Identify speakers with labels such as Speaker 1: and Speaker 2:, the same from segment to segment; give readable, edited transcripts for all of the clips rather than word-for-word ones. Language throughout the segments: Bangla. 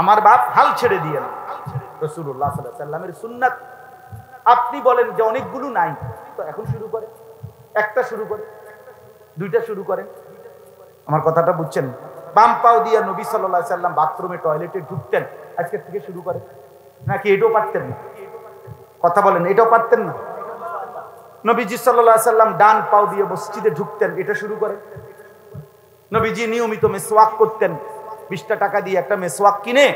Speaker 1: আমার বাপ হাল ছেড়ে দিয়ে না। রাসূলুল্লাহ সাল্লাল্লাহু আলাইহি ওয়াসাল্লামের সুন্নাত আপনি বলেন যে অনেকগুলো নাই, তো এখন শুরু করে, একটা শুরু করে, দুইটা শুরু করেন। আমার কথাটা বুঝছেন? বাম পাও দিয়ে নবী সাল্লাল্লাহু আলাইহি ওয়াসাল্লাম বাথরুমে টয়লেটে ঢুকতেন, আজকে থেকে শুরু করে নাকি এটাও পারতেন না? কথা বলেন, এটাও পারতেন না? নবীজি সাল্লাল্লাহু আলাইহি ওয়াসাল্লাম ডান পাও দিয়ে মসজিদে ঢুকতেন, এটা শুরু করে। নবীজি নিয়মিত মিসওয়াক করতেন, 20টা টাকা দিয়ে একটা মিসওয়াক কিনে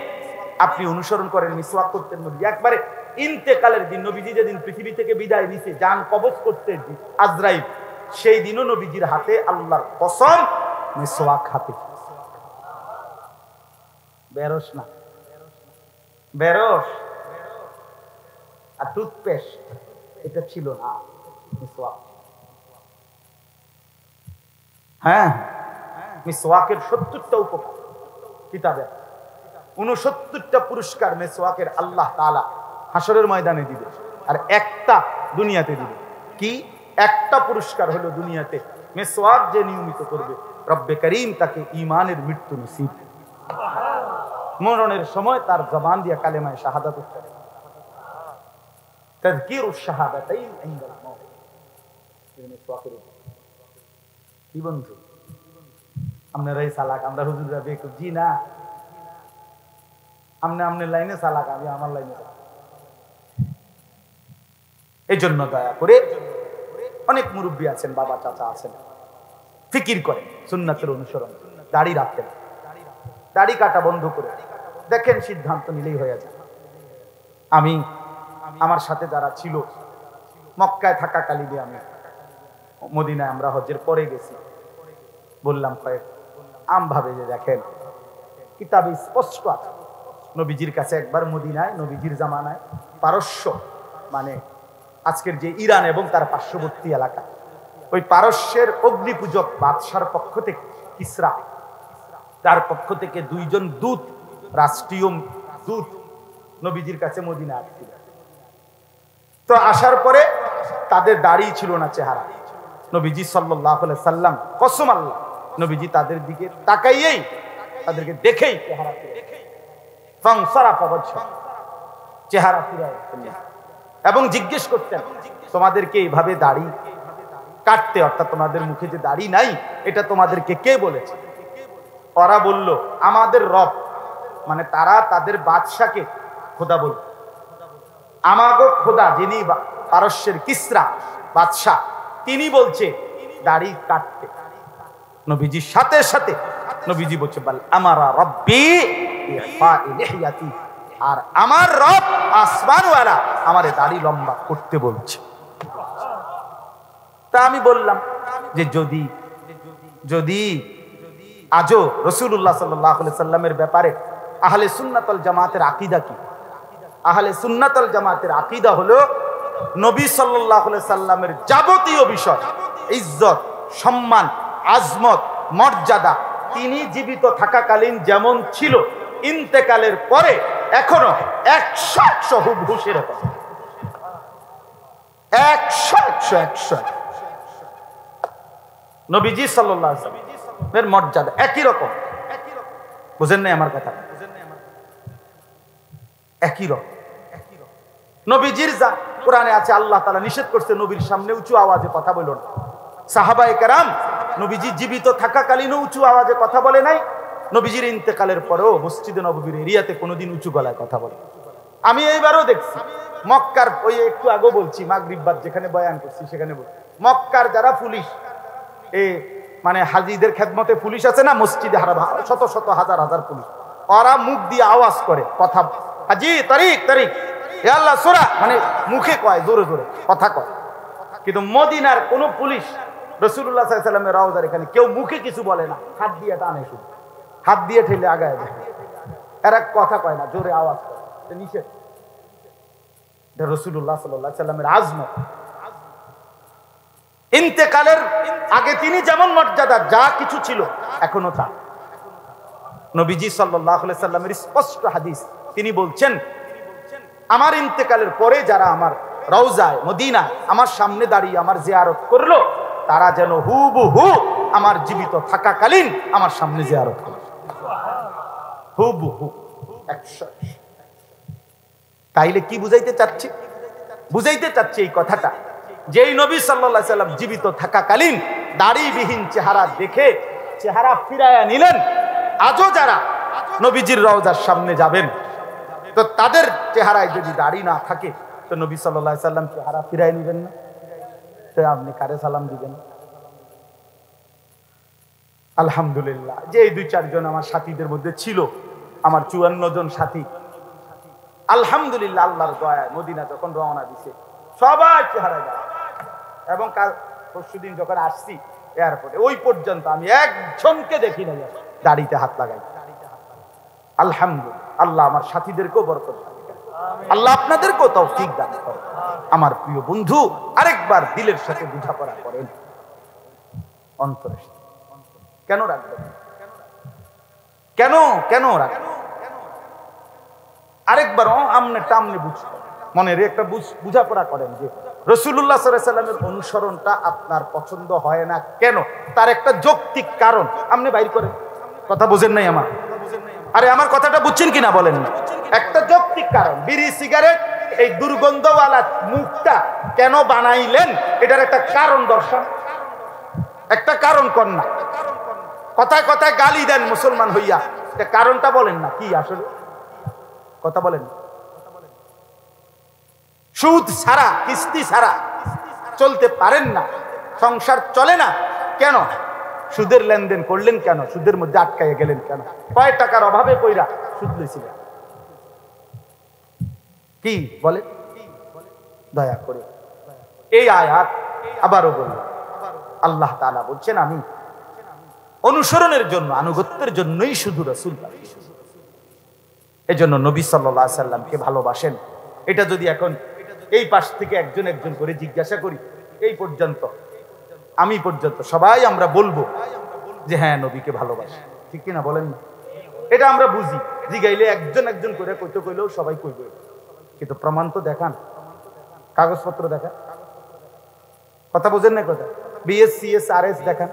Speaker 1: আপনি অনুসরণ করেন, মিসওয়াক করতেন। নবী একবারে ইন্তেকালের দিন, নবীজি যেদিন পৃথিবী থেকে বিদায় নিছে, জান কবজ করতে আজরাইল, সেই দিনও নবীজির হাতে আল্লাহর কসম মিসওয়াক হাতে। বেরস না, বেরস আর টুথপেস্ট এটা ছিল না, মিসওয়াক। হ্যাঁ, মিসওয়াকের 70টা উপকার কিতাবে, 69টা পুরস্কার মিসওয়াকের আল্লাহ তাআলা হাসরের ময়দানে দিবে, আর একটা দুনিয়াতে দিবে। কি? একটা পুরস্কার হলো দুনিয়াতে, মিসওয়াক যে নিয়মিত করবে রব্বে করিম তাকে ঈমানের মৃত্যু নসিব, মরণের সময় তার জবান দিয়ে কালেমায়ে শাহাদাত উচ্চারণ, তাযকিরুশ শাহাদাতাইন ইনদাল মাউত। মিসওয়াকের কি বন্ধু, আপনারাই চালাক, আমরা হুজুররা বেকুব। জি না, আপনি আপনার লাইনে চালাক, আমি আমার লাইনে চালাক। এই জন্য দয়া করে অনেক মুরব্বী আছেন, বাবা চাচা আছেন, ফিকির করেন, সুন্নাতের অনুসরণ, দাড়ি রাখেন, দাড়ি কাটা বন্ধ করে দেখেন, সিদ্ধান্ত নিলেই হয়ে যায়। আমি আমার সাথে যারা ছিল মক্কায় থাকাকালীন, আমি মদিনায় আমরা হজ্জের পরে গেছি, বললাম কয়েক আমভাবে যে দেখেন কিতাবে স্পষ্ট আছে, নবীজির কাছে একবার মদিনায়, নবীজির জামানায় পারস্য, মানে আজকের যে ইরান এবং তার পার্শ্ববর্তী এলাকা, ওই পারস্যের অগ্নিপূজক বাদশার পক্ষ থেকে, কিসরা, তার পক্ষ থেকে 2 জন দূত, রাষ্ট্রীয় দূত নবীজির কাছে মদিনা আসছিল। তো আসার পরে তাদের দাড়ি ছিল না, চেহারা। নবীজি সাল্লাল্লাহু আলাইহি সাল্লাম, কসম আল্লাহ, নবীজি তাদের দিকে তাকাইয়েই, তাদেরকে দেখেই চেহারা চেহারা ফিরায় এবং জিজ্ঞেস করতেন, তোমাদেরকে এইভাবে দাড়ি কাটতে, অর্থাৎ তোমাদের মুখে যে দাড়ি নাই, এটা তোমাদেরকে কে বলেছে? ওরা বলল, আমাদের রব, মানে তারা তাদের বাদশাকে খোদা বলল। আমাগো খোদা, যিনি পারস্যের কিসরা বাদশা, তিনি বলছে দাড়ি কাটতে। নবীজির সাথে সাথে নবীজি বলছে, বল আমারা রব্বি লিহিয়াতি, আর আমার রব আসমানওয়ালা আমারে দাড়ি লম্বা করতে বলছে। তা আমি বললাম যে যদি যদি আজও রাসূলুল্লাহ সাল্লাল্লাহু আলাইহি সাল্লামের ব্যাপারে আহলে সুন্নাত ওয়াল জামাতের আকীদা কি? আহলে সুন্নাত ওয়াল জামাতের আকীদা হলো নবী সাল্লাল্লাহু আলাইহি সাল্লামের যাবতীয় বিষয়, ইজ্জত, সম্মান, আজমত, মর্যাদা তিনি জীবিত থাকাকালীন যেমন ছিল, ইন্তেকালের পরে এখনো 100 হুবহু সেরকম, 100 নবীজি সাল্লাল্লাহু আলাইহি ওয়াসাল্লামের মর্যাদা একই রকম। বুঝেন নাই আমার কথা? একই রকম নবীজির যা কোরআনে আছে, আল্লাহ তাআলা নিষেধ করছে নবীর সামনে উঁচু আওয়াজে কথা বলো না। সাহাবায়ে কেরাম নবীজি জীবিত থাকাকালীনও উঁচু আওয়াজে কথা বলে নাই, নবীজির ইন্তেকালের পরেও মসজিদে নববীর এরিয়াতে কোনোদিন উঁচু গলায় কথা বলে। আমি এইবারও দেখছি মক্কার, ওই একটু আগে বলছি, মাগরিব বাদ যেখানে বয়ান করছি সেখানে বলছি, মক্কার যারা পুলিশ, মানে হাজিদের খেদমতে পুলিশ আছে না মসজিদে, শত শত হাজার হাজার পুলিশ, ওরা মুখ দিয়ে আওয়াজ করে কথা, হাজি তারিক তারিক এ আল্লাহ সূরা, মানে মুখে কয়, জোরে জোরে কথা কয়। কিন্তু মদিনার কোন পুলিশ রাসূলুল্লাহ সাল্লাল্লাহু আলাইহি ওয়াসাল্লামের রওজার এখানে কেউ মুখে কিছু বলে না, হাত দিয়ে টানে, শুধু হাত দিয়ে ঠেলে আগায় যায়, এরা কথা কয় না, জোরে আওয়াজ করে, এটা নিষেধ। এটা রাসূলুল্লাহ সাল্লাল্লাহু আলাইহি ওয়াসাল্লামের আজমত। ইন্তেকালের আগে তিনি যেমন মর্যাদা যা কিছু ছিল এখনো তা। নবীজি সাল্লাল্লাহু আলাইহি ওয়াসাল্লামের স্পষ্ট হাদিস, তিনি বলছেন, আমার ইন্তেকালের পরে যারা আমার রওজায় মদিনায় আমার সামনে দাঁড়িয়ে আমার জিয়ারত করলো, তারা যেন হুবহু আমার জীবিত থাকাকালীন আমার সামনে জিয়ারত করলো, হুবহু 100। তাইলে কি বুঝাইতে চাচ্ছি? বুঝাইতে চাচ্ছি এই কথাটা, যেই নবী সাল্লাল্লাহু আলাইহি সাল্লাম জীবিত থাকাকালীন দাড়িবিহীন চেহারা দেখে চেহারা ফিরায়া নিলেন, আজও যারা নবীজির রওজার সামনে যাবেন তো তাদের চেহারায় যদি দাড়ি না থাকে তো নবী সাল্লাল্লাহু আলাইহি সাল্লাম চেহারা ফিরায় নিবেন না? তো আপনি কারে সালাম দিবেন? আলহামদুলিল্লাহ যে এই 2-4 জন আমার সাথীদের মধ্যে ছিল, আমার 54 জন সাথী, আলহামদুলিল্লাহ আল্লাহর দয়ায় মদিনা যখন রওনা দিছে সবাই চেহারায় দাঁড়ায়। এবং কাল পরশুদিন যখন আসছি এয়ারপোর্টে ওই পর্যন্ত আমি একজনকে দেখি না দাড়িতে হাত লাগাই। আলহামদুলিল্লাহ, আল্লাহ আমার সাথীদেরকেও বরকত দান করেন, আল্লাহ আপনাদেরকেও তৌফিক দান করেন। আমার প্রিয় বন্ধু, আরেকবার দিলের সাথে বোঝাপড়া করেন, অন্তরের সাথে। কেন রাখবেন? কেন কেন রাখবেন? আরেকবার আমনে টামনে বুঝতে মনের একটা বুঝাপড়া করেন যে রাসূলুল্লাহ সাল্লাল্লাহু আলাইহি ওয়াসাল্লামের অনুসরণটা আপনার পছন্দ হয় না কেন, তার একটা যৌক্তিক কারণ আপনি বাইর করেন। কথা বুঝেন নাই আমার? আরে আমার কথাটা বুঝছেন কিনা বলেন না? একটা যৌক্তিক কারণ, বিড়ি সিগারেট এই দুর্গন্ধওয়ালা মুখটা কেন বানাইলেন, এটার একটা কারণ দর্শন, একটা কারণ কর না। কথায় কথায় গালি দেন মুসলমান হইয়া, এটা কারণটা বলেন না কি আসলে, কথা বলেন। সুদ ছাড়া, কিস্তি ছাড়া চলতে পারেন না, সংসার চলে না কেন? সুদের লেনদেন করলেন কেন? সুদের মধ্যে আটকাইয়া গেলেন কেন? কয় টাকার অভাবে কইরা সুদ লইছিলেন? কি বলে? দয়া করে এই আয়াত আবারও বলল, আল্লাহ তাআলা বলছেন আমি অনুসরণের জন্য, আনুগত্যের জন্যই শুধু রাসূল পাঠিয়েছি। এজন্য নবী সাল্লাল্লাহু আলাইহি সাল্লামকে ভালোবাসেন। এটা যদি এখন এই পাশ থেকে একজন একজন করে জিজ্ঞাসা করি, এই পর্যন্ত আমি পর্যন্ত সবাই আমরা বলবো যে হ্যাঁ নবীকে ভালোবাসি, ঠিক কিনা বলেন না? এটা আমরা বুঝি, জিগাইলে একজন একজন করে কইতে কইলেও সবাই কইবে, কিন্তু প্রমাণ তো দেখান, কাগজপত্র দেখান। কথা বুঝেন না? কথা BS-CS RS দেখান,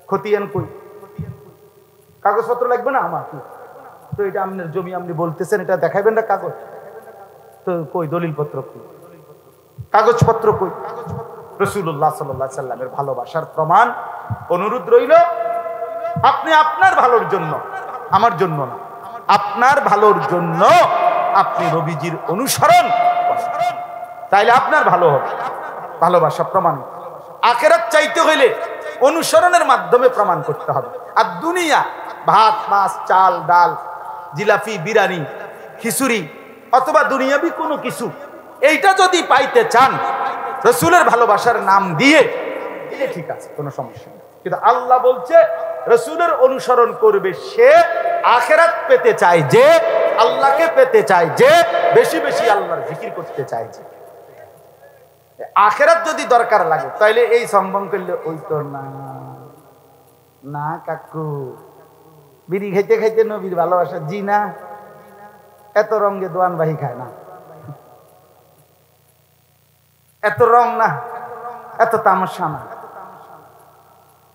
Speaker 1: খতিয়ান কই, কাগজপত্র লাগবে না আমার? তো এটা আপনার জমি, আপনি বলতেছেন এটা দেখাইবেন না কাগজ, তো কই দলিলপত্র কই, কাগজপত্র কই? রাসূলুল্লাহ সাল্লাল্লাহু আলাইহি সাল্লামের ভালোবাসার প্রমাণ অনুরোধ রইল, আপনি আপনার ভালোর জন্য, আমার জন্য না, আপনার ভালোর জন্য আপনি নবীজির অনুসরণ করেন, তাইলে আপনার ভালো হবে। ভালোবাসা প্রমাণ আখিরাত চাইতে হইলে অনুসরণের মাধ্যমে প্রমাণ করতে হবে। আর দুনিয়া ভাত মাছ চাল ডাল জিলাপি বিরিয়ানি খিচুড়ি অথবা দুনিয়াবি কোনো কিছু, এইটা যদি পাইতে চান রাসূলের ভালোবাসার নাম দিয়ে, এটা ঠিক আছে, কোনো সমস্যা নেই। কিন্তু আল্লাহ বলছে রাসূলের অনুসরণ করবে সে আখিরাত পেতে চায়, যে আল্লাহকে পেতে চায়, যে বেশি বেশি আল্লাহর জিকির করতে চায়। যে আখিরাত যদি দরকার লাগে তাইলে এই সম্ভব করলে ওই তো না, না কাকু বিড়ি খাইতে খাইতে নবীর ভালোবাসা, জি না, এত রঙে দোয়ান বাহি খায় না, এত রং না, এত তামাশা না।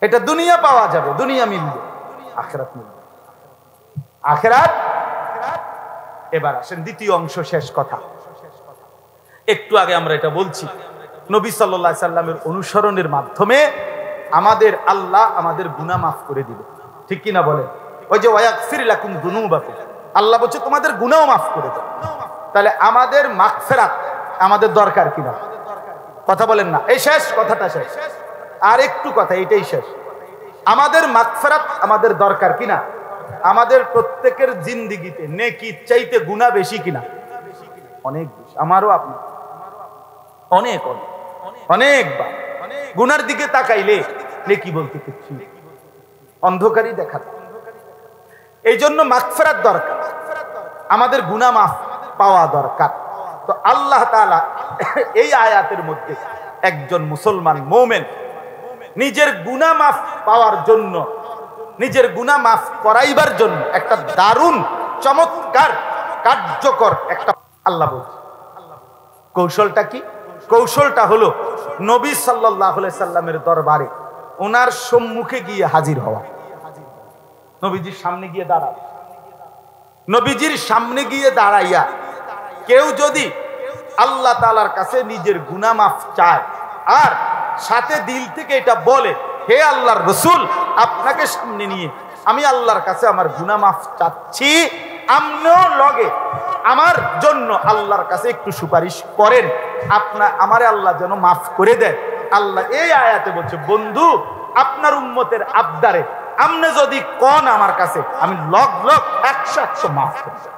Speaker 1: এটা দুনিয়া পাওয়া যাবে, দুনিয়া মিলবে, আখিরাত মিলবে, আখিরাত। এবার আসেন দ্বিতীয় অংশ, শেষ কথা। একটু আগে আমরা এটা বলছি, নবী সাল্লাল্লাহু আলাইহি সাল্লামের অনুসরণের মাধ্যমে আমাদের আল্লাহ আমাদের গুনাহ মাফ করে দিবে, ঠিক কিনা বলেন? ওই যে ওয়াগফির লাকুম যুনুবাকুম, আল্লাহ বলছে তোমাদের গুনাহও মাফ করে দেব। তাহলে আমাদের মাগফিরাত আমাদের দরকার কিনা? কথা বলেন না? এই শেষ কথাটা শেষ, আর একটু কথা, এইটাই শেষ। আমাদের মাগফিরাত আমাদের দরকার কিনা? আমাদের প্রত্যেকের জিন্দেগিতে নেকি চাইতে গুনাহ বেশি কিনা? অনেক বেশি, আমারও আপনার অনেক অনেক অনেকবার গুনার দিকে তাকাইলে নেকি বলতে কিচ্ছু অন্ধকারই দেখা যায়। এই জন্য মাগফিরাত দরকার, আমাদের গুনাহ মাফ পাওয়া দরকার। তো আল্লাহ তাআলা এই আয়াতের মধ্যে একজন মুসলমান মুমিন নিজের গুনাহ মাফ পাওয়ার জন্য, নিজের গুনাহ মাফ করাইবার জন্য একটা দারুণ চমৎকার কার্যকর একটা আল্লাহ বলছে। কৌশলটা কি? কৌশলটা হলো নবী সাল্লাল্লাহু আলাইহি সাল্লামের দরবারে ওনার সম্মুখে গিয়ে হাজির হওয়া, নবীজির সামনে গিয়ে দাঁড়ানো। নবীজির সামনে গিয়ে দাঁড়াইয়া কেউ যদি আল্লাহ তাআলার কাছে নিজের গুনাহ মাফ চায় আর সাথে দিল থেকে এটা বলে, হে আল্লাহর রাসূল, আপনাকে সামনে নিয়ে আমি আল্লাহর কাছে আমার গুনাহ মাফ চাচ্ছি, আপনিও লগে আমার জন্য আল্লাহর কাছে একটু সুপারিশ করেন, আমারে আল্লাহ যেন মাফ করে দেন। আল্লাহ এই আয়াতে বলছে, বন্ধু আপনার উম্মতের আবদারে আপনি যদি কোন আমার কাছে, আমি লগ লগ 100 মাফ করে দেব।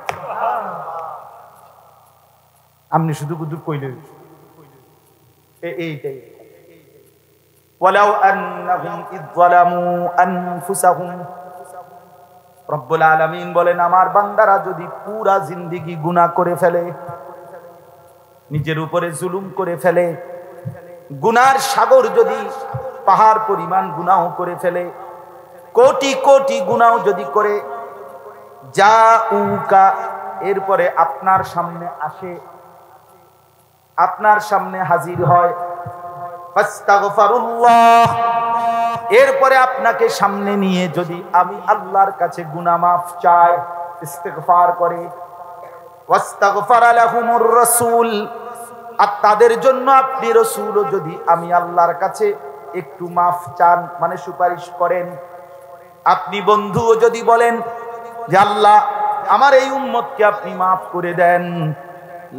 Speaker 1: আপনি শুধু কুদুর কইলে এইটাই। ওয়ালাউ আন্নাহুম ইযলামু আনফুসাহুম, রব্বুল আলামিন বলেন, আমার বান্দারা যদি পুরা জিন্দেগি গুনাহ করে ফেলে, নিজের উপরে জুলুম করে ফেলে, গুনার সাগর যদি পাহাড় পরিমাণ গুনাহ করে ফেলে, কোটি কোটি গুনাহ যদি করে, জাউকা, এরপরে আপনার সামনে আসে, আপনার সামনে হাজির হয়, ফাস্তাগফিরুল্লাহ, এরপরে আপনাকে সামনে নিয়ে যদি আমি আল্লাহর কাছে গুনাহ মাফ চাই, ইস্তিগফার করে, ওয়াস্তাগফারা লাহুমুর রাসূল, আর তাদের জন্য আপনি রাসূলও যদি আমি আল্লাহর কাছে একটু মাফ চান, মানে সুপারিশ করেন, আপনি বন্ধুও যদি বলেন যে আল্লাহ আমার এই উম্মতকে আপনি মাফ করে দেন,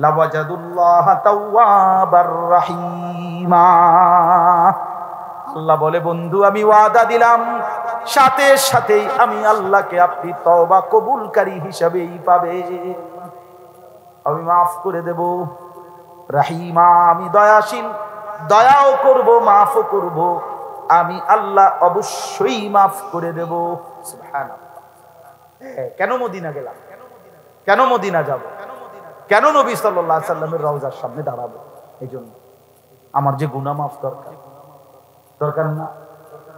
Speaker 1: লাওয়াজাদুল্লাহ তাওয়াবার রহিমা, আল্লাহ বলে, বন্ধু আমি ওয়াদা দিলাম, সাথে সাথেই আমি আল্লাহকে আপনি তওবা কবুলকারী হিসেবেই পাবে, আমি মাফ করে দেব। রহিমা, আমি দয়াশীল, দয়াও করব মাফও করব, আমি আল্লাহ অবশ্যই মাফ করে দেব। সুবহানাল্লাহ। কেন মদিনা গেলাম, কেন মদিনা যাব, কেন নবী সাল্লাল্লাহু আলাইহি সাল্লামের রওজার সামনে দাঁড়াবো? এই জন্য আমার যে গুনাহ মাফ দরকার, দরকার না?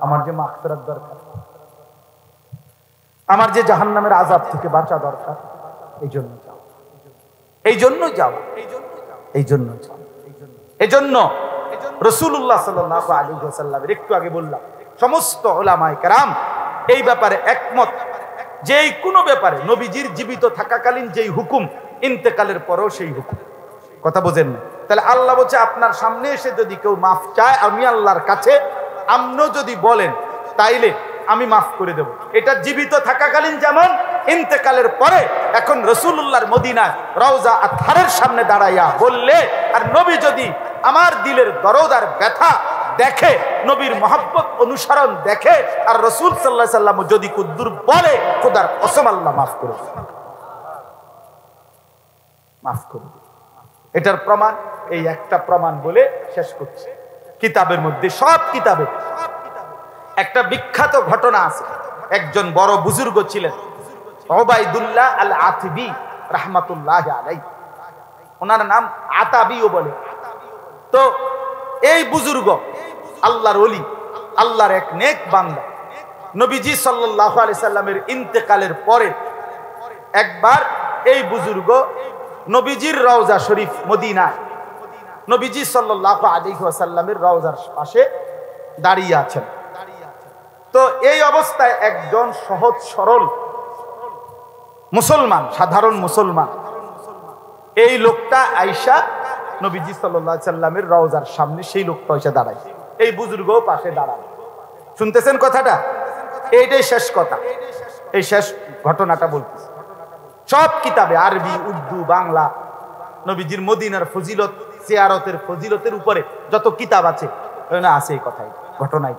Speaker 1: আমার যে মাগফিরাত দরকার, আমার যে জাহান্নামের আযাব থেকে বাঁচা দরকার, এই জন্য যাও, এই জন্য যাও, এই জন্য যাও। এই জন্য রাসূলুল্লাহ সাল্লাল্লাহু আলাইহি ওয়াসাল্লামের, একটু আগে বললাম, সমস্ত উলামায়ে কেরাম এই ব্যাপারে একমত, যে কোনো ব্যাপারে নবীজির জীবিত থাকাকালীন যেই হুকুম, ইন্তেকালের পরেও সেই হুকুম। কথা বোঝেন না? তাহলে আল্লাহ বলছে, আপনার সামনে এসে যদি কেউ মাফ চায় আমি আল্লাহর কাছে, আপনিও যদি বলেন, তাইলে আমি মাফ করে দেব। এটা জীবিত থাকাকালীন যেমন, ইন্তেকালের পরে এখন রাসূলুল্লাহর মদিনায় রওজা আতহারের সামনে দাঁড়াইয়া বললে, আর নবী যদি আমার দিলের দরদ আর ব্যথা দেখে, নবীর মহব্বত অনুসরণ দেখে, আর রাসূল সাল্লাল্লাহু আলাইহি সাল্লাম যদি কুদ্দুর বলে, খোদার কসম আল্লাহ মাফ করে দেবে, মাফ করে দেবে। এটার প্রমাণ এই একটা প্রমাণ বলে শেষ করছি। কিতাবের মধ্যে, সব কিতাবে একটা বিখ্যাত ঘটনা আছে। একজন বড় বুজুর্গ ছিলেন, উবাইদুল্লাহ আল আতিবি রাহমাতুল্লাহ আলাইহি, ওনার নাম আতাবিও বলে। তো এই বুজুর্গ আল্লাহর ওলি, আল্লাহর এক নেক বান্দা, নবীজি সাল্লাল্লাহু আলাইহি সাল্লামের ইন্তেকালের পরে একবার এই বুজুর্গ নবীজির রওজা শরীফ মদিনায়, নবীজি সাল্লাল্লাহু আলাইহি ওয়াসাল্লামের রওজার পাশে দাঁড়িয়ে আছেন। তো এই অবস্থায় একজন সহজ সরল মুসলমান, সাধারণ মুসলমান, এই লোকটা আয়েশা নবীজি সাল্লাল্লাহু আলাইহি সাল্লামের রওজার সামনে, সেই লোকটা এসে দাঁড়ায়, এই বুজুর্গ পাশে দাঁড়ায়। শুনতেছেন কথাটা? এইটাই শেষ কথা, এই শেষ ঘটনাটা বলতেছি। সব কিতাবে, আরবি, উর্দু, বাংলা, নবীজির মদিনার ফজিলত, জিয়ারতের ফজিলতের উপরে যত কিতাব আছে, আছে এই কথাই, ঘটনাই।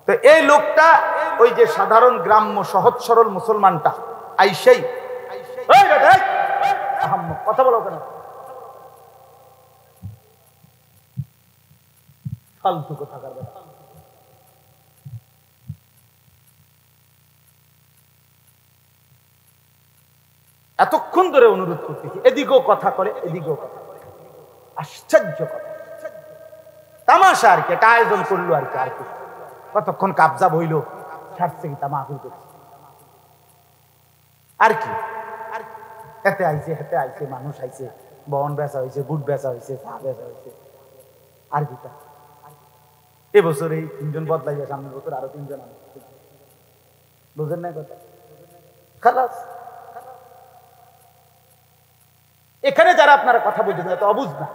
Speaker 1: তো এই লোকটা, ওই যে সাধারণ গ্রাম্য সহজ সরল মুসলমানটা, আইসাই, কথা বলো কেন, ফালতু কথা করবে। এতক্ষণ ধরে অনুরোধ করতেছি, এদিকেও কথা করে, এদিকেও কথা করে, আশ্চর্য কথা, তামাশা আর কি, একটা আয়োজন করলো আর কি, আর কি কতক্ষণ কাবজা বইল, ছাড়ছে কি, তা মাহফিল করছে আর কি, এতে আইছে, হেতে আইছে, মানুষ আইছে, বন বেচা হয়েছে, বুট বেচা হয়েছে, চা বেচা হয়েছে, আর কি। এবছর এই 3 জন বদলাইয়া, সামনের বছর আরো 3 জন, বুঝেন না কথা? খালাস, এখানে যারা আপনারা কথা বলছেন তো অবুঝ না।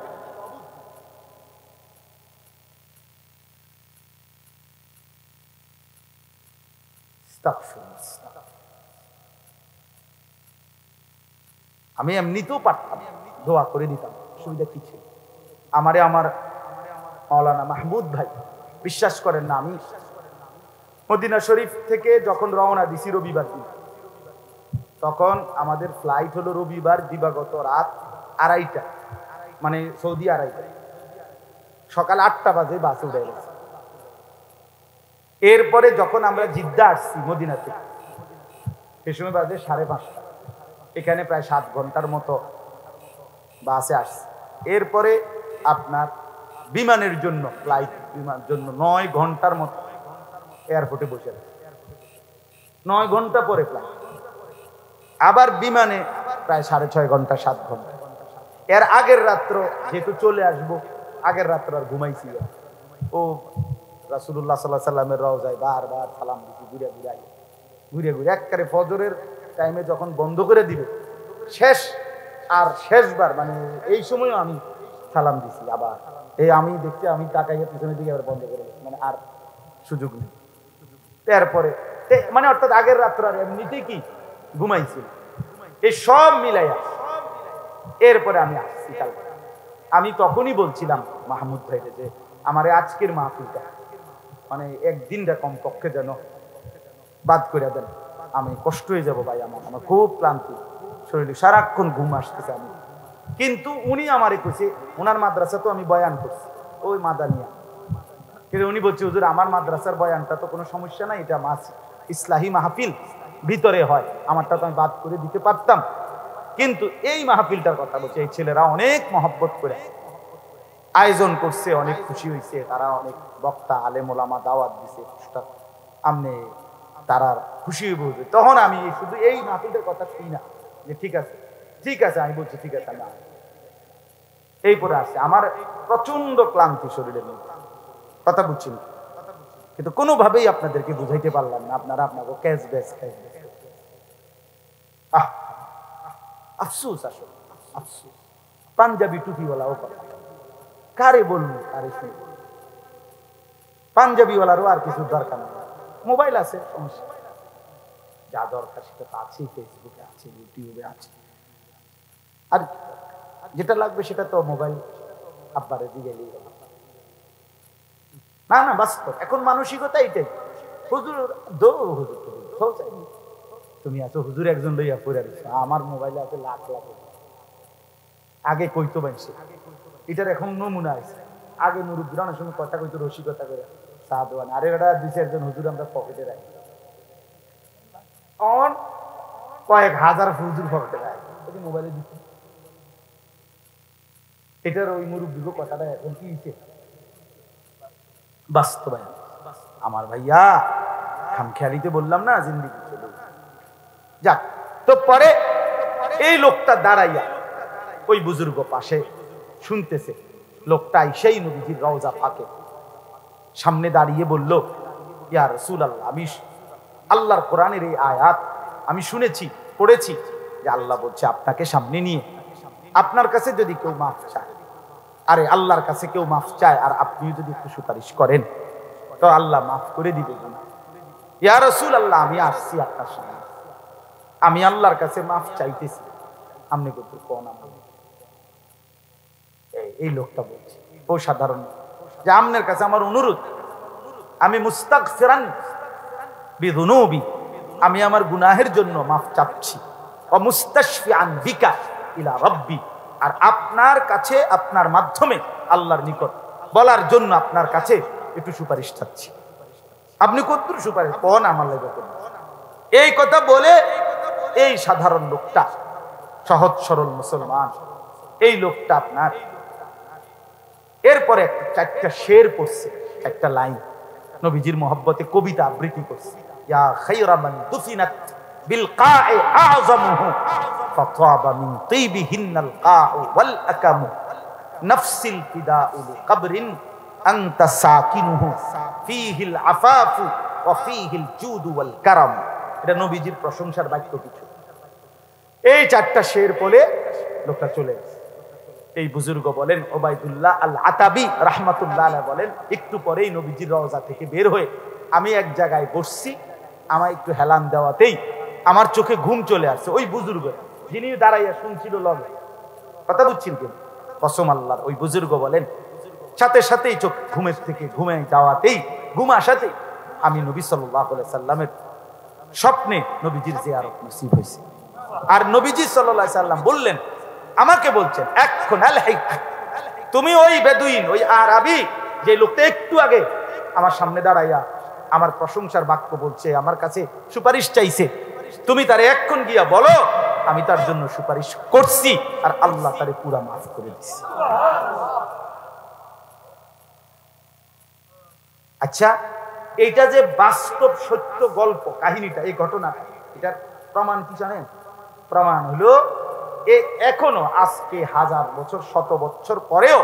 Speaker 1: আমি এমনিতেও পারতাম, দোয়া করে দিতাম, সুবিধা কি ছিল? আমার মাওলানা মাহমুদ ভাই, বিশ্বাস করেন না, আমি মদিনা শরীফ থেকে যখন রওনা দিছি রবিবার দিন, তখন আমাদের ফ্লাইট হলো রবিবার দিবাগত রাত 2:30, মানে সৌদি 2:30, সকাল 8টা বাজে বাসে উঠে গেছে। এরপরে যখন আমরা জিদ্দা আসছি মদিনা থেকে, সে সময় বাজে 5:30, এখানে প্রায় 7 ঘন্টার মতো বাসে আসছে। এরপরে আপনার বিমানের জন্য বিমান জন্য 9 ঘন্টার মতো এয়ারপোর্টে বসে আছে, 9 ঘন্টা পরে ফ্লাইট, আবার বিমানে প্রায় 6.5 ঘন্টা 7 ঘন্টা। এর আগের রাত্র যেহেতু চলে আসবো, আগের রাত্র আর ঘুমাইছি। ও রাসূলুল্লাহ সাল্লাল্লাহু আলাইহি সাল্লামের রওজায় বারবার সালাম দিছি, ঘুরে ঘুরে একবারে ফজরের টাইমে যখন বন্ধ করে দিবে শেষবার, মানে এই সময়ও আমি সালাম দিছি। আবার এই আমি দেখছি, আমি তাকাইয়া পিছনের দিকে আবার বন্ধ করে দিচ্ছি, মানে আর সুযোগ নেই। তারপরে মানে অর্থাৎ আগের রাত্র আর এমনিতেই কি ঘুমাইছিল, এই সব মিলাইয়া এরপরে আমি আসছি কালকে। আমি তখনই বলছিলাম মাহমুদ ভাইকে যে আমার আজকের মাহফিলটা মানে একদিনটা কমপক্ষে যেন বাদ করে দেন, আমি কষ্ট হয়ে যাবো ভাই, আমার খুব ক্লান্তি, শরীরে সারাক্ষণ ঘুম আসতেছে। আমি কিন্তু উনি আমারে কইছে, ওনার মাদ্রাসা তো আমি বয়ান করছি ওই মাদানিয়া, কিন্তু উনি বলছে হুজুর আমার মাদ্রাসার বয়ানটা তো কোনো সমস্যা নাই, এটা ইসলাহি মাহফিল ভিতরে হয়, আমারটা তো আমি বাদ করে দিতে পারতাম, কিন্তু এই মাহফিলটার কথা বলছে, এই ছেলেরা অনেক মহব্বত করে আয়োজন করছে, অনেক খুশি হয়েছে, তারা অনেক বক্তা আলেম ওলামা দাওয়াত দিছে, আমনে তারা খুশি হইবে। তখন আমি শুধু এই মাহফিলটার কথা শুনি না যে ঠিক আছে, আমি বলছি ঠিক আছে, আমি এই পরে আসছে। আমার প্রচন্ড ক্লান্তি শরীরের মধ্যে, কথা বুঝছি না, কিন্তু কোনোভাবেই আপনাদেরকে বুঝাইতে পারলাম না, আপনারা আপনাকে ক্যাশ ব্যাস আফসোস, আসলে আফসোস। পাঞ্জাবি টুপিওয়ালাও কথা কারে বলবো, কারে শুনবো? পাঞ্জাবিওয়ালারও আর কিছু দরকার নেই, মোবাইল আছে, সমস্যা যা দরকার সেটা তো আছে, ফেসবুকে আছে, ইউটিউবে আছে, আর যেটা লাগবে সেটা তো মোবাইল আব্বারে দিয়ে গেলেই হবে। না বাস্তব এখন মানসিকতা এইটাই, হুজুর তুমি আছো, হুজুর একজন লইয়া পড়ে দিচ্ছ, আমার মোবাইলে আছে লাখ লাখ। আগে কইতো বানছে, এটার এখন নমুনা আছে। আগে মুরব্বীরা অনেক সময় কথা কইতো রসিকতা করে, সাদওয়ান, আরে এটা 2-4 হুজুর আমরা পকেটে রাখি, অন কয়েক হাজার হুজুর পকেটে রাখি, মোবাইলে দিচ্ছে। এটার ওই মুরব্বীর কথাটা এখন কি হয়েছে বাস্তবায়ন। আমার ভাইয়া খামখেয়ালিতে বললাম না, জিন্দিগি চলে যাক। তো পরে এই লোকটা দাঁড়াইয়া ওই বুজুর্গ পাশে শুনতেছে, লোকটা সেই নবীজির রওজা ফাঁকে সামনে দাঁড়িয়ে বলল, ইয়া রাসূলুল্লাহ, আমি আল্লাহর কোরআনের এই আয়াত আমি শুনেছি, পড়েছি যে আল্লাহ বলছে আপনাকে সামনে নিয়ে আপনার কাছে যদি কেউ মাফ চায়, আরে আল্লাহর কাছে কেউ মাফ চায় আর আপনি যদি একটু সুপারিশ করেন তো আল্লাহ মাফ করে দিবে। ইয়া রাসূলুল্লাহ, আমি আসছি আপনার সামনে, আমি আল্লাহর কাছে মাফ চাইতেছি, আপনি কত কোন? এই লোকটা বলছে, ও সাধারণ, যে আপনার কাছে আমার অনুরোধ, আমি মুস্তাগফিরান বিযুনুবি, আমি আমার গুনাহের জন্য মাফ চাচ্ছি, ওয়া মুস্তাশফিআন বিকা ইলা রাব্বি, আর আপনার কাছে আপনার মাধ্যমে আল্লাহর নিকট বলার জন্য আপনার কাছে একটু সুপারিশ চাচ্ছি। আপনি কতটুকু সুপারিশ কোন আমার লাগে? এই কথা বলে এই সাধারণ লোকটা, সহজ সরল মুসলমান, এই লোকটা আপনার এরপরে একটা 4টা শের পড়ছে, একটা লাইন নবীজির মহব্বতে কবিতা আবৃত্তি করছে, ইয়া খায়রা মান দুফিনাত বিল কা'i আ'যামুহু ফাতাবা মিন তিবিহিন্নাল কা'u ওয়াল আকামু নাফসিল ফিদাউ লিকবরিন আনতা সাকিনুহু ফীহিল আফাফু ওয়া ফীহিল জুদু ওয়াল কারাম। এটা নবীজির প্রশংসার বাক্য কিছু। এই 4টা শের বলে লোকটা চলে গেছে। এই বুজুর্গ বলেন, ওবায়দুল্লাহ আল আতাবি রাহমাতুল্লাহ আলাইহি বলেন, একটু পরেই নবীজির রওজা থেকে বের হয়ে আমি এক জায়গায় বসছি, আমার একটু হেলান দেওয়াতেই আমার চোখে ঘুম চলে আসছে। ওই বুজুর্গ যিনি দাঁড়াইয়া শুনছিল লগে, কথা বুঝছেন কি? কসম আল্লাহর, ওই বুজুর্গ বলেন সাথে সাথেই চোখ ঘুমের থেকে ঘুমে যাওয়াতেই, ঘুম আসাতেই আমি নবী সাল্লাল্লাহু আলাইহি সাল্লামের স্বপ্নে নবীজির জিয়ারত নসিব হয়েছে। আর নবীজি সাল্লাল্লাহু আলাইহি সাল্লাম বললেন, আমাকে বলছেন, এখন তুমি ওই বেদুইন, ওই আরবি যে লোকটা একটু আগে আমার সামনে দাঁড়াইয়া আমার প্রশংসার বাক্য বলছে, আমার কাছে সুপারিশ চাইছে, তুমি তারে এক্ষণ গিয়া বলো আমি তার জন্য সুপারিশ করছি আর আল্লাহ তারে পুরা মাফ করে দিচ্ছে। আচ্ছা, এইটা যে বাস্তব সত্য গল্প কাহিনীটা, এই ঘটনাটা, এটার প্রমাণ কি জানেন? প্রমাণ হলো এখনো, আজকে 1000 বছর 100 বছর পরেও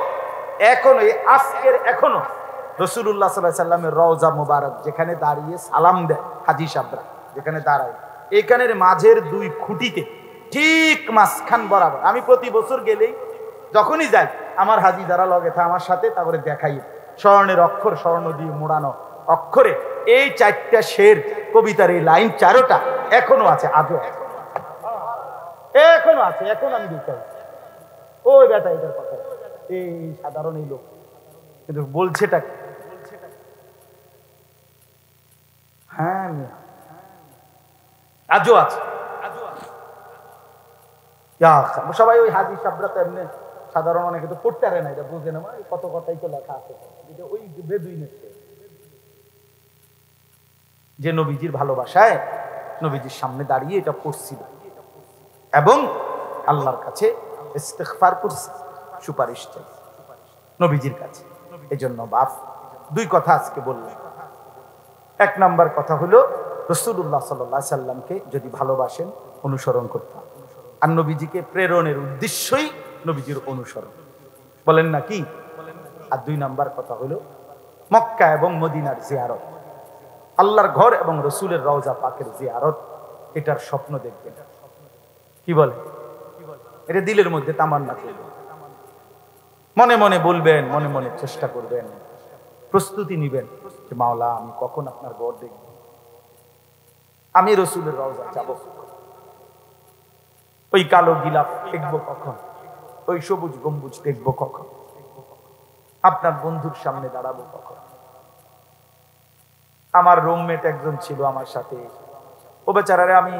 Speaker 1: এখনো এখনো রাসূলুল্লাহ সাল্লাল্লাহু আলাইহি সাল্লামের রওজা মুবারক যেখানে দাঁড়িয়ে সালাম দেয় হাজী সাহেবরা, যেখানে দাঁড়ায়, এখানের মাঝের 2 খুঁটিতে ঠিক মাঝখান বরাবর, আমি প্রতি বছর গেলেই যখনই যাই আমার হাজী যারা লগে থাকে আমার সাথে, তারপরে দেখাই স্বর্ণের অক্ষর, স্বর্ণ দিয়ে মোড়ানো অক্ষরে এই 4টা শের কবিতার এই লাইন 4টা এখনো আছে, আজও এখনো আছে। এখন আমি দেখাই ওই বেটা এটার কথা, এই সাধারণ এই লোক কিন্তু বলছেটা কি? হ্যাঁ, আজও আছে। সবাই ওই হাজী সাহেবরা তো এমনি সাধারণ, অনেকে তো পড়তে পারে না, এটা বুঝে না, কত কথাই তো লেখা আছে। ওই বেদুইনের যে নবীজির ভালোবাসায় নবীজির সামনে দাঁড়িয়ে এটা পড়ছিল এবং আল্লাহর কাছে ইস্তিগফার করছে, সুপারিশ চাই নবীজির কাছে। এই জন্য বাপ 2 কথা আজকে বললাম। 1 নাম্বার কথা হলো রাসূলুল্লাহ সাল্লাল্লাহু আলাইহি সাল্লামকে যদি ভালোবাসেন অনুসরণ করতে হবে, আর নবীজিকে প্রেরণের উদ্দেশ্যই নবীজির অনুসরণ, বলেন না কি? আর 2 নাম্বার কথা হলো মক্কা এবং মদিনার জিয়ারত, আল্লাহর ঘর এবং রাসূলের রওজা পাকের জিয়ারত, এটার স্বপ্ন দেখবেন। কি বলে? এটা দিলের মধ্যে তামান্না করবেন, মনে মনে বলবেন, মনে মনে চেষ্টা করবেন, প্রস্তুতি নিবেন যে মাওলা আমি কখন আপনার ঘর দেখব, আমি রাসূলের রওজা যাব, ওই কালো গিলাফ দেখবো কখন, ওই সবুজ গম্বুজ দেখবো কখন, আপনার বন্ধুর সামনে দাঁড়াবো কখন। আমার রুমমেট একজন ছিল আমার সাথে, ও বেচারারে আমি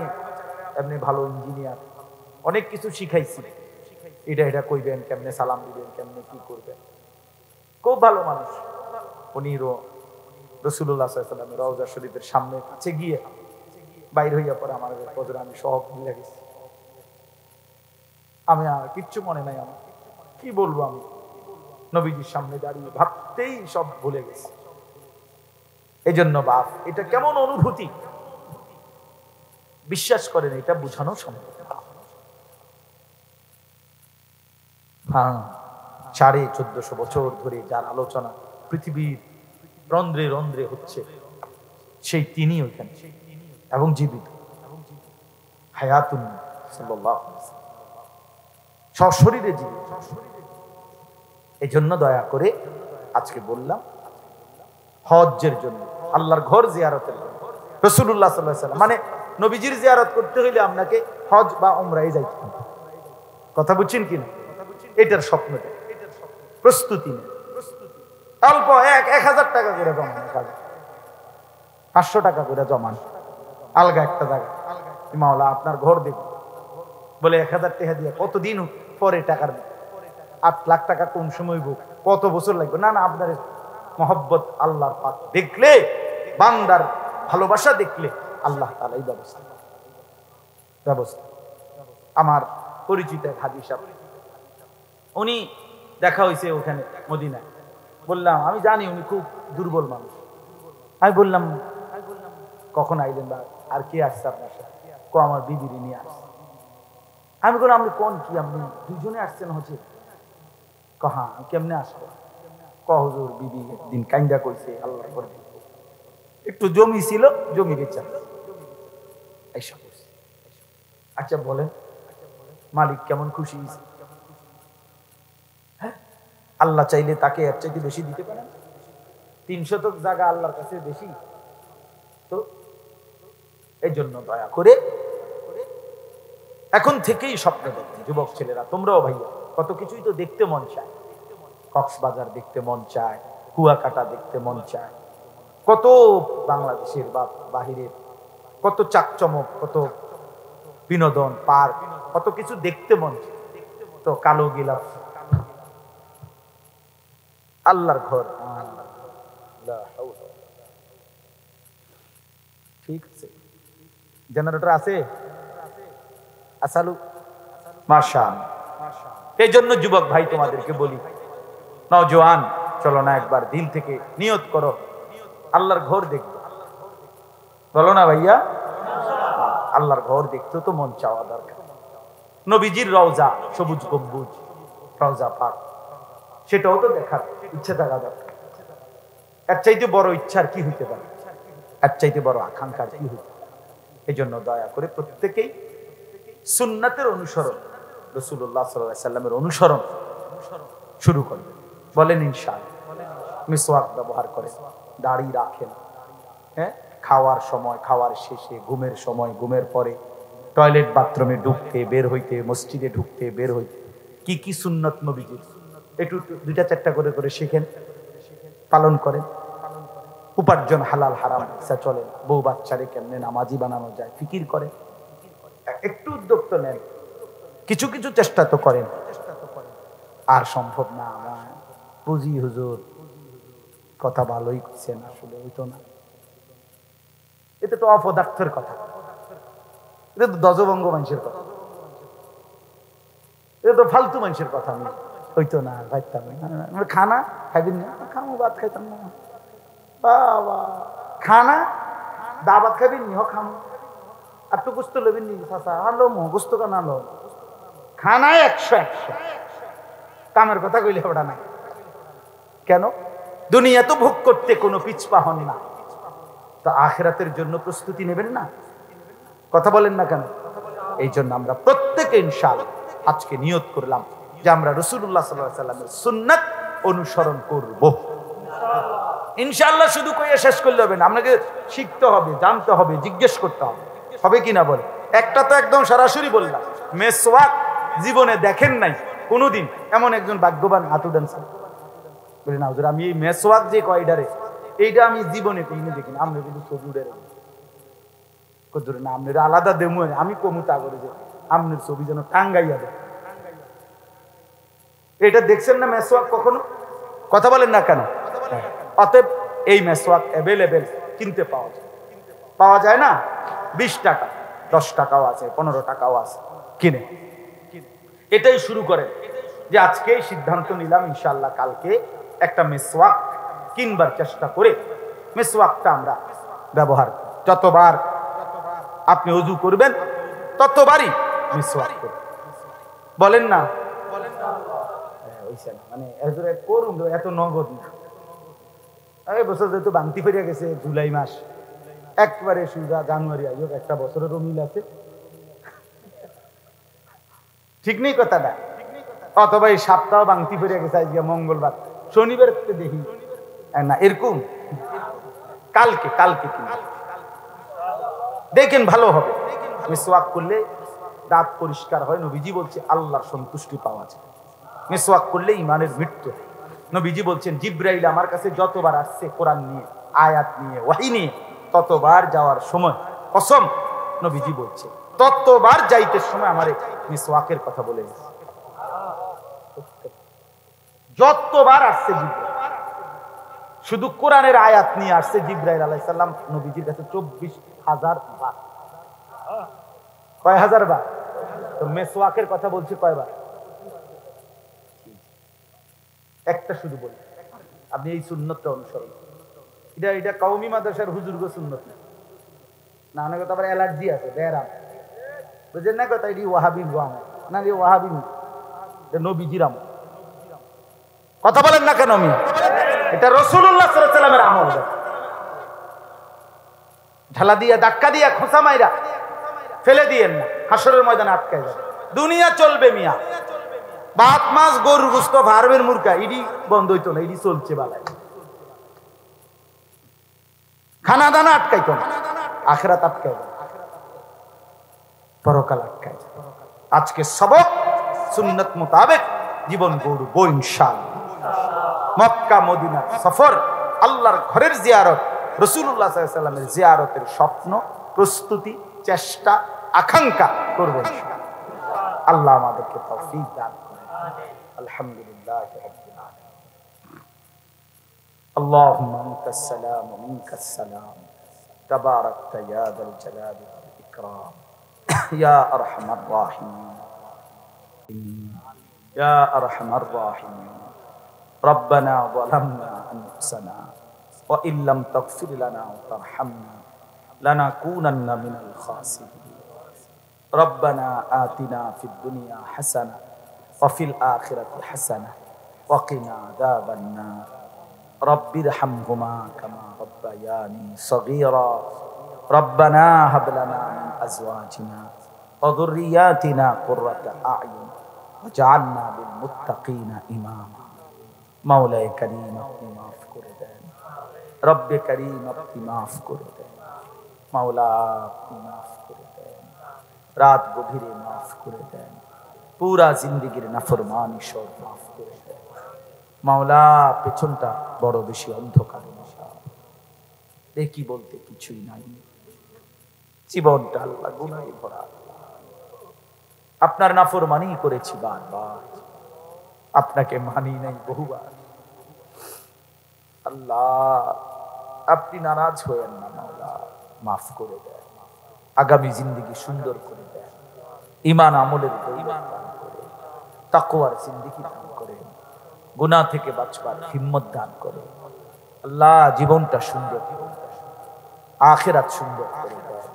Speaker 1: এমনি ভালো ইঞ্জিনিয়ার, অনেক কিছু শিখাইছি, এটা কইবেন, কেমনে সালাম দিবেন, কেমনে কি করবেন, খুব ভালো মানুষ। উনি রাসূলুল্লাহ সাল্লাল্লাহু আলাইহি ওয়াসাল্লামের রওজা শরীফের সামনে কাছে গিয়ে বাইর হইয়া পরে আমার ফজর আমি সব ভুলে গেছি, আমি আর কিচ্ছু মনে নাই, আমার কি বলবো, আমি নবীজির সামনে দাঁড়িয়ে ভাবতেই সব ভুলে গেছি। এই জন্য বাপ, এটা কেমন অনুভূতি বিশ্বাস করেন, এটা বোঝানো সম্ভব না। হ্যাঁ, 1450 বছর ধরে যার আলোচনা পৃথিবীর রন্ধ্রে রন্ধ্রে হচ্ছে, সেই তিনি ওইখানে এবং জীবিত, হায়াতুন সাল্লাল্লাহু আলাইহি ওয়াসাল্লাম, সশরীরে জীবিত। এই জন্য দয়া করে আজকে বললাম, হজ্জের জন্য, আল্লাহর ঘর জিয়ারতের জন্য রাসূলুল্লাহ সাল্লাল্লাহু আলাইহি ওয়াসাল্লাম, মানে নবীজির জিয়ারত করতে হইলে আপনাকে হজ বা উমরায় যাইতে হবে। কথা বুঝছেন কিনা? এটার স্বপ্ন দেয়, প্রস্তুতি নেই, অল্প 1000 টাকা করে জমান, 500 টাকা করে জমান, আলগা একটা জায়গা, মাওলা আপনার ঘর দেব বলে 1000 টাকা দিয়ে কতদিন পরে টাকার 8 লাখ টাকা কোন সময় হোক, কত বছর লাগবে? না, আপনার মহব্বত আল্লাহর পাক দেখলে, বান্দার ভালোবাসা দেখলে আল্লাহ তাআলাই ব্যবস্থা। আমার পরিচিত এক হাজী সাহেব, উনি দেখা হয়েছে ওখানে মদিনায়, বললাম আমি জানি উনি খুব দুর্বল মানুষ, আমি বললাম কখন আইলেন বা আর কে আসছে আপনার সাথে? আমার বিবিরি নিয়ে আসছে। আমি বললাম আপনি কোন কি, আপনি 2 জনে আসছেন হচ্ছে? হ্যাঁ, কেমনে আসবো? হুজুর বিবি একদিন কাইন্দা কইছে, আল্লাহ করে একটু জমি ছিল, জমি বেচা এইসব। আচ্ছা বলেন, মালিক কেমন খুশি হয়েছে। হ্যাঁ, আল্লাহ চাইলে তাকে এর চাইতে বেশি দিতে পারেন। 300 জায়গা আল্লাহর কাছে বেশি। তো এই জন্য দয়া করে এখন থেকেই স্বপ্ন দেখেন যুবক ছেলেরা, তোমরাও ভাইয়া, কত কিছুই তো দেখতে মন চায়। কক্সবাজার দেখতে মন চায়, কুয়াকাটা দেখতে মন চায়, কত বাংলাদেশের বা বাহিরের কত চাকচমক, কত বিনোদন পার্ক, কত কিছু দেখতে মন চায়। তো কালো গিলাফ আল্লাহর ঘর, ঠিক আছে। জেনারেটর আছে, আসালু মাশাআল্লাহ। এই জন্য যুবক ভাই তোমাদেরকে বলি, নওজোয়ান চলো না একবার দিল থেকে নিয়ত করো আল্লাহর ঘর দেখবে। বলো না ভাইয়া, আল্লাহর ঘর দেখতে তো মন চাওয়া দরকার। নবীজির রওজা, সবুজ গম্বুজ, রওজা পাক, সেটাও তো দেখার ইচ্ছা থাকা দরকার। এর চাইতে বড় ইচ্ছার কি হইতে পারে, এর চাইতে বড় আকাঙ্ক্ষার কি হইতে পারে। এই জন্য দয়া করে প্রত্যেকেই সুন্নাতের অনুসরণ, রাসূলুল্লাহ সাল্লাল্লাহু আলাইহি সাল্লামের অনুসরণ শুরু করবে। বলেন ইনশাআল্লাহ। মিসওয়াক ব্যবহার করেন, দাড়ি রাখেন, হ্যাঁ, খাওয়ার সময়, খাওয়ার শেষে, ঘুমের সময়, ঘুমের পরে, টয়লেট বাথরুমে ঢুকতে বের হইতে, মসজিদে ঢুকতে বের হইতে কি কি সুন্নত নবীজির একটু 2টা-4টা করে করে শিখেন, পালন করেন। উপার্জন হালাল হারাম ইচ্ছা চলেন, বউ বাচ্চারে কেমনে নামাজি বানানো যায় ফিকির করেন, একটু উদ্যোগ তো নেন, কিছু কিছু চেষ্টা তো করেন। আর সম্ভব না আমার পুঁজি হুজুর কথা ভালোই করছেন, আসলে হইতো না, এটা তো অপদার্থের কথা, এটা তো দজভঙ্গ মানুষের কথা, এটা তো ফালতু মানুষের কথা। আমি হইতো না, খাইতাম খানা খাইবেন না, খামো ভাত খাইতাম না, বাবা খানা দাবাত খাইবেন নি, খামো আর তো গুস্ত লবেন নি, চাচা আলো মো গুস্ত কান আলো, খানায় 100 কামের কথা কইলে ওটা নাই কেন? দুনিয়া তো ভোগ করতে কোনো পিছপা হন না, তো আখিরাতের জন্য প্রস্তুতি নেবেন না? কথা বলেন না কেন? এই জন্য আমরা প্রত্যেকে ইনশাআল্লাহ আজকে নিয়ত করলাম যে আমরা রাসূলুল্লাহ সাল্লাল্লাহু আলাইহি সাল্লামের সুন্নাত অনুসরণ করব ইনশাআল্লাহ। শুধু কইয়া শেষ করলে হবে না, আপনাকে শিখতে হবে, জানতে হবে, জিজ্ঞেস করতে হবে, হবে কিনা বলে। একটা তো একদম সরাসরি বললাম, মেসওয়াক জীবনে দেখেন নাই কোনোদিন, এমন একজন ভাগ্যবান হাত উঠান বলে না হুজুর আমি এই মেসওয়াক যে কয়ডারে এইটা আমি জীবনে কোনদিন দেখিনি। আমরা কিন্তু ছবি উঠে কদুর না, আপনার আলাদা দেমু, আমি কমুতা করে যে আপনার ছবি যেন টাঙ্গাইয়া দেয়। এটা দেখছেন না মেসওয়াক কখনো? কথা বলেন না কেন? অতএব এই মেসওয়াক অ্যাভেলেবেল কিনতে পাওয়া যায় না? 20 টাকা, 10 টাকাও আছে, 15 টাকাও আছে, কিনে এটাই শুরু করেন যে আজকে সিদ্ধান্ত নিলাম ইনশাআল্লাহ কালকে একটা মেসওয়াক কিনবার চেষ্টা করে মেসওয়াকটা আমরা ব্যবহার করি। যতবার আপনি ওযু করবেন ততবারই মেসওয়াক করবেন। বলেন না? হইছে না মানে এজরে করুন, এত নগদ না। এই বছর যেহেতু বান্তি ফিরে গেছে জুলাই মাস, একবারে সুজা জানুয়ারি আইও, একটা বছরেরও মিল আছে, ঠিক নেই কথাটা? অথবা এই সপ্তাহ বাংতি ফিরে গেছে, আজকে মঙ্গলবার, শনিবার দেখি না এরকম, কালকে কিনা দেখেন ভালো হবে। মিসওয়াক করলে দাঁত পরিষ্কার হয়, নবীজি বলছে আল্লাহর সন্তুষ্টি পাওয়া যায়। মিসওয়াক করলে ইমানের মৃত্যু। নবীজি বলছেন জিব্রাইল আমার কাছে যতবার আসছে কোরআন নিয়ে, আয়াত নিয়ে, ওহী নিয়ে, ততবার যাওয়ার সময় কসম নবীজি বলছে ততবার যাইতে সময় আমারে মিসওয়াকের কথা বলে গেছে। যতবার আসছে জিব্রাইল, শুধু কোরআনের আয়াত নিয়ে আসছে জিব্রাইল আলাইহিস সালাম নবীজির কাছে 24,000 বার। কয় হাজার বার? তো মিসওয়াকের কথা বলছি কয়বার? একটা শুধু বলি, আপনি এই সুন্নতটা অনুসরণ, এটা কওমি মাদ্রাসার হুজুরগো সুন্নত না, অনেক কথা আবার অ্যালার্জি আছে, বেরাম বুঝেন না কথা, এটি ওয়াহাবি না, ওয়াহাবি নবীজির আমল। কথা বলেন না কেন? আমি এটা রাসূলুল্লাহ সাল্লাল্লাহু আলাইহি সাল্লামের আমল। ঢালা দিয়া ধাক্কা দিয়া খোঁচা মাইরা ফেলে দিয়েন না, হাসরের ময়দানে আটকায় যাবে। দুনিয়া চলবে মিয়া, ভাত মাছ গরুর গোস্ত ফার্মের মুরগা ইডি বন্ধ হইতো না, ইডি চলছে বালাই। খানা দানা আটকাইতো না, আখিরাত আটকাইতো, পরকাল আটকাইতো। আজকে সবক সুন্নত মোতাবেক জীবন গড়ব ইনশাআল্লাহ। মক্কা মদিনার সফর, আল্লাহর ঘরের জিয়ারত, রাসূলুল্লাহ সাল্লাল্লাহু আলাইহি ওয়াসাল্লামের জিয়ারতের স্বপ্ন, প্রস্তুতি, চেষ্টা, আকাঙ্ক্ষা করব ইনশাআল্লাহ। আল্লাহ আমাদেরকে তৌফিক দান করুন। আলহামদুলিল্লাহ রাব্বিল আলামিন। আল্লাহুম্মা আনতাস সালাম ওয়া মিনকাস সালাম, তাবারাকতা ইয়া যাল জালালি ওয়াল ইকরাম, ইয়া আরহামার রাহিমিন, ইয়া আরহামার রাহিমিন। ربنا ظلمنا أنفسنا وإن لم تغفر لنا وترحمنا لنكونن من الخاسرين. ربنا آتنا في الدنيا حسنة وفي الآخرة حسنة وقنا عذاب النار. رب ارحمهما كما ربياني صغيرا. ربنا هب لنا من أزواجنا وذرياتنا قرة أعين وجعلنا للمتقين إماما. মাওলায়ে কারীম আপনি মাফ করে দেন, রব্বে কারীম আপনি মাফ করে দেন, মাওলা আপনি মাফ করে দেন, রাত গভীরে মাফ করে দেন, পুরা জিন্দেগীর নাফরমানি সব মাফ করে দেন মাওলা। পেছনটা বড় বেশি অন্ধকার মাওলা, দেখি বলতে কিছুই নাই, জীবনটা আল্লাহ গুনাহে ভরা। আপনার নাফরমানি করেছি বারবার, আপনাকে মানি নাই বহুবার। আল্লাহ আপনি নারাজ হয়েন না মাওলা, মাফ করে দেন, আগামী জিন্দেগি সুন্দর করে দেন, ঈমান আমলের ঈমান দান করে, তাকওয়ার জিন্দেগি দান করে, গুনাহ থেকে বাঁচবার হিম্মত দান করে। আল্লাহ জীবনটা সুন্দর, আখিরাত সুন্দর করে দেন,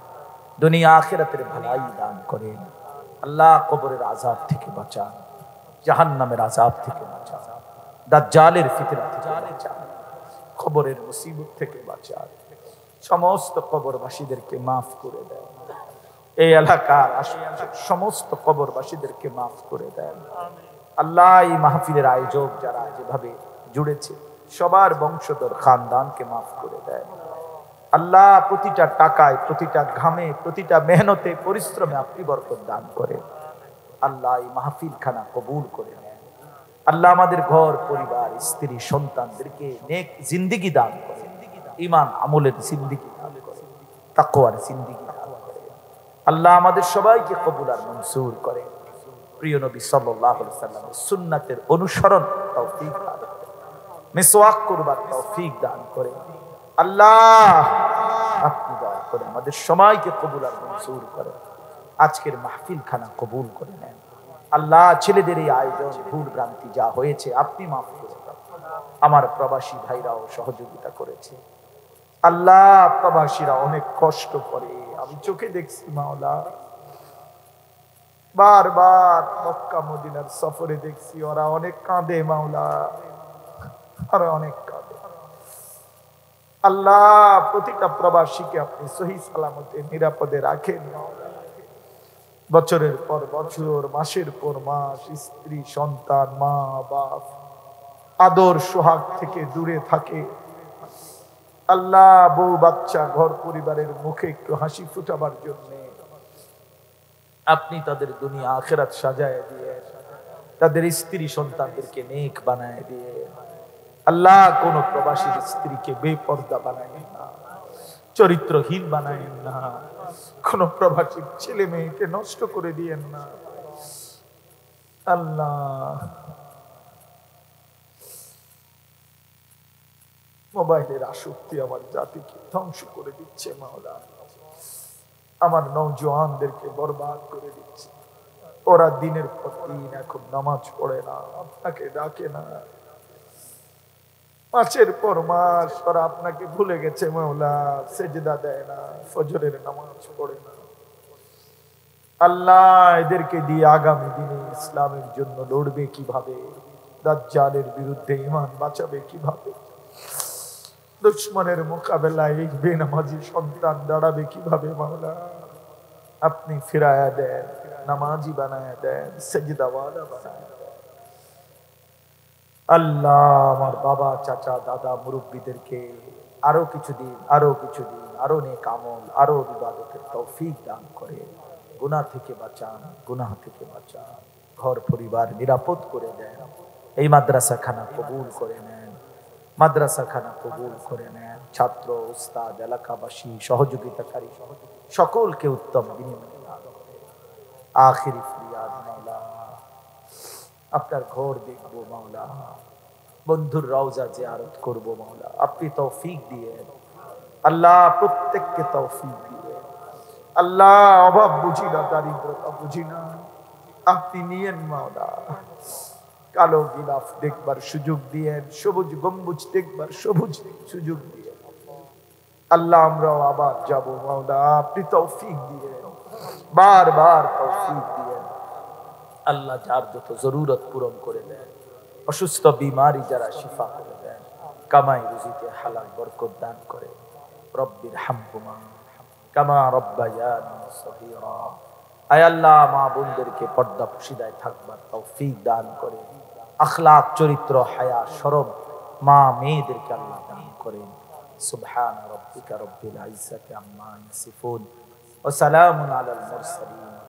Speaker 1: দুনিয়া আখিরাতের ভালাই দান করেন। আল্লাহ কবরের আযাব থেকে বাঁচান, জাহান্নামের আযাব থেকে বাঁচান, দাজ্জালের ফিতনা থেকে বাঁচান, কবরের মুসিবত থেকে বাঁচান। সমস্ত কবরবাসীদেরকে মাফ করে দেন, এই এলাকার আশেপাশের সমস্ত কবরবাসীদেরকে মাফ করে দেন। আল্লাহ এই মাহফিলের আয়োজক যারা যেভাবে জুড়েছে সবার বংশধর খানদানকে মাফ করে দেন। আল্লাহ প্রতিটা টাকায়, প্রতিটা ঘামে, প্রতিটা মেহনতে, পরিশ্রমে আপনি বরকত দান করেন। আল্লাহ এই মাহফিল খানা কবুল করে নেন। আল্লাহ আমাদের ঘর পরিবার, স্ত্রী, সন্তানদেরকে নেক জিন্দেগি দান করেন, ঈমান আমলের জিন্দেগি দান করেন, তাকওয়ার জিন্দেগি দান করেন। আল্লাহ আমাদের সবাইকে কবুল আর মনসুর করেন। প্রিয় নবী সাল্লাল্লাহু আলাইহি ওয়াসাল্লামের সুন্নাতের অনুসরণ তৌফিক দান করেন, মিসওয়াক করবার তৌফিক দান করেন। আল্লাহ আপনি দয়া করে আমাদের সবাইকে কবুল আর মনসুর করেন। আজকের মাহফিল খানা কবুল করে নেন। আল্লাহ ছেলেদের এই আয়োজন ভুল ভ্রান্তি যা হয়েছে আপনি মাফ করে দেন। আমার প্রবাসী ভাইরাও সহযোগিতা করেছে। আল্লাহ প্রবাসীরা অনেক কষ্ট করে, আমি চোখে দেখছি মাওলা, বারবার মক্কা মদিনার সফরে দেখছি ওরা অনেক কাঁদে মাওলা, ওরা অনেক কাঁদে। আল্লাহ প্রতিটা প্রবাসীকে আপনি সহি সালামতে নিরাপদে রাখেন মাওলা। বছরের পর বছর, মাসের পর মাস স্ত্রী সন্তান মা বাপ আদর সোহাগ থেকে দূরে থাকে। আল্লাহ বউ বাচ্চা ঘর পরিবারের মুখে একটু হাসি ফুটাবার জন্য আপনি তাদের দুনিয়া আখিরাত সাজায় দিয়ে, তাদের স্ত্রী সন্তানদেরকে নেক বানায় দিয়ে। আল্লাহ কোন প্রবাসীর স্ত্রীকে বেপর্দা বানায় না, চরিত্রহীন বানায় না, কোন প্রবাসীর ছেলে মেয়েকে নষ্ট করে দিয়েন না। আল্লাহ মোবাইলের আসক্তি আমার জাতিকে ধ্বংস করে দিচ্ছে মাওলা, আমার নওজোয়ানদেরকে বরবাদ করে দিচ্ছে। ওরা দিনের পর দিন এখন নামাজ পড়ে না, আপনাকে ডাকে না, মাসের পর মাস ওরা আপনাকে ভুলে গেছে মাওলা, সেজদা দেয় না, ফজরের নামাজ পড়ে না। আল্লাহ এদেরকে দিয়ে আগামী দিনে ইসলামের জন্য লড়বে কিভাবে, দাজ্জালের বিরুদ্ধে ঈমান বাঁচাবে কিভাবে, দুশমনের মোকাবেলায় এই বেনামাজি সন্তান দাঁড়াবে কিভাবে মাওলা। আপনি ফিরায়া দেন, নামাজি বানায়া দেন, সেজদাওয়ালা বানায়া দেন। আল্লাহ আমার বাবা চাচা দাদা মুরব্বীদেরকে আরো কিছুদিন আরো নেক আমল আরো ইবাদতের তৌফিক দান করে গুনাহ থেকে বাঁচান, গুনাহ থেকে বাঁচান, ঘর পরিবার নিরাপদ করে দেন। এই মাদ্রাসাখানা কবুল করে নেন, মাদ্রাসাখানা কবুল করে নেন। ছাত্র উস্তাদ এলাকাবাসী সহযোগিতাকারী সকলকে উত্তম বিনিময় দান করেন। আখিরি ফরিয়াদ মাওলা, আপনার ঘর দেখবো মাওলা, বন্ধুর রওজা জিয়ারত করব মাওলা, আপনি তৌফিক দিয়েন আল্লাহ, প্রত্যেককে তৌফিক দিয়েন আল্লাহ। অভাব বুঝি না, দারিদ্রতা বুঝি না, আপনি নিয়েন মাওলা। কালো গিলাফ দেখবার সুযোগ দিয়েন, সবুজ গম্বুজ দেখবার সবুজ সুযোগ দিয়েন আল্লাহ। আমরাও আবার যাব মাওলা, আপনি তৌফিক দিয়েন, বারবার তৌফিক দিয়েন আল্লাহ। যার যত জরুরত পূরণ করে দেন, অসুস্থ বিমারি যারা শিফা করে দেন, কামাই রুজিতে হালাল বরকত দান করে। রব্বির হামহুমা কামা রব্বায়ানি সগীরা। আয় আল্লাহ, মা বোনদেরকে পর্দা পশিদায় থাকবার তৌফিক দান করে। আখলাক চরিত্র হায়া শরম মা মেয়েদেরকে আল্লাহ দান করেন। সুবহান রাব্বিকা রব্বিল ইজ্জাতি আম্মা ইয়াসিফুন ওয়া সালামুন আলাল মুরসালিন।